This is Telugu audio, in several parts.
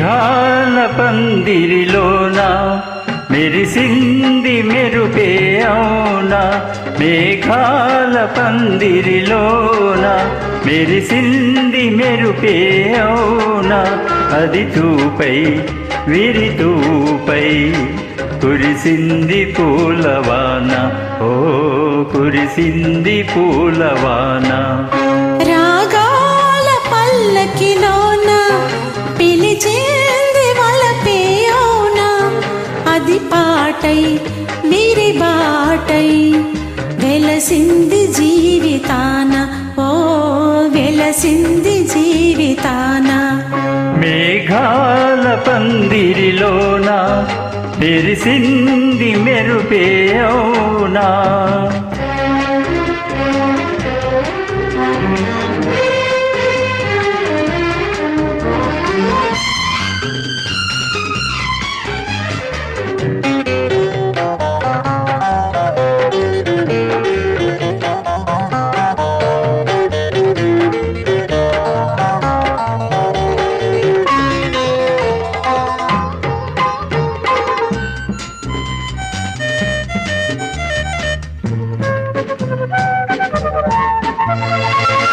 మేఘాల పందిరిలోన మెరిసింది మెరుపే అవునా. మేఘాల పందిరిలోన మెరిసింది మెరుపే అవునా. అది తూపై విరితూపై కురిసింది పూలవాన. ఓ కురిసింది పూలవాన. రాగాల పల్లకిలోన పిలిచేంది వలపే అవునా. అది పాటై వీరి బాటై వెలసింది జీవితాన. ఓ వెలసింది జీవితాన. మేఘాల పందిరిలోన మెరిసింది మెరుపే అవునా.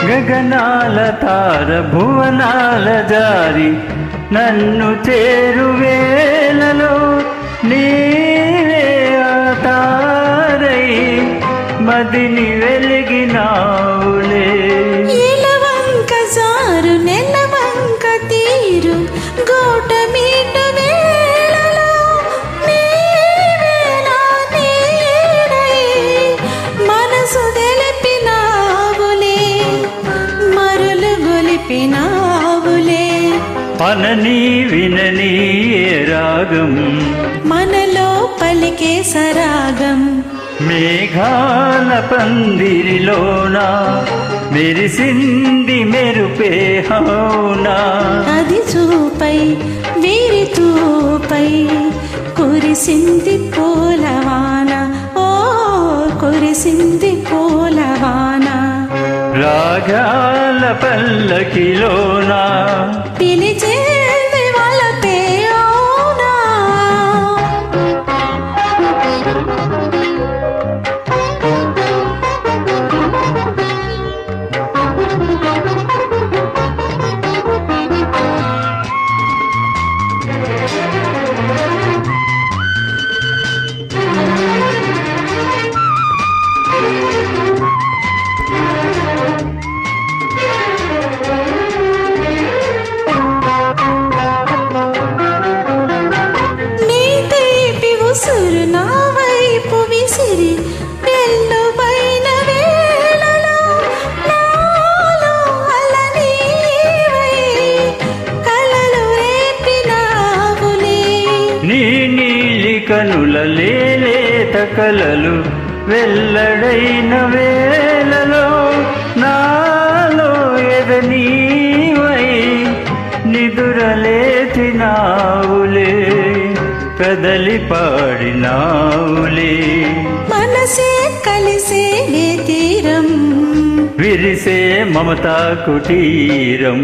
గగనాల తార భువనాల జారి నన్ను చేరువేలలో నీవే ఆ తారై మదిని వెలిగినావులే. ఇలవంక జారు నెలవంక తీరు గోట మీట వేళలో నీవే నా నీడై మనసు తెలిపినావులే మరులు గొలిపినావులే. అనని వినని ఏ రాగం మనలో పలికే సరాగం. మేఘాల పందిరిలోన మెరిసింది మెరుపే అవునా. అది చూపై వీరి తూపై కురిసింది పూలవాన. ఓ కురిసింది పూలవాన. రాగాల పల్లకిలోన పిలిచేది వలపే అవునా. నీ తీపి ఉసురు నా వైపు విసిరి వెల్లువైన వేళలో నాలో అలనీవై కలలు రేపినావులే. నీ నీలి కనుల లేలేత కలలు వెల్లడైన వేళలో నాలో ఎదనీవై నిదురలేచినావులే కదలి పాడినావులే. మనసే కలిసే ఏ తీరం విరిసే మమతా కుటీరం.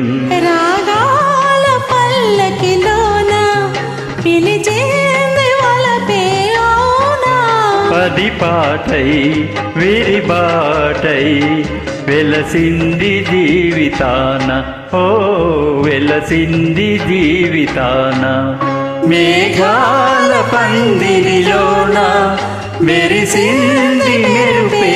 రాగాల పల్లకిలోన పిలిచేంది వలపే అవునా. పది పాటై విరి బాటై వెలసింది జీవితాన. ఓ వెలసింది జీవితాన. మేఘాల పందిరిలోన మెరిసింది మెరుపే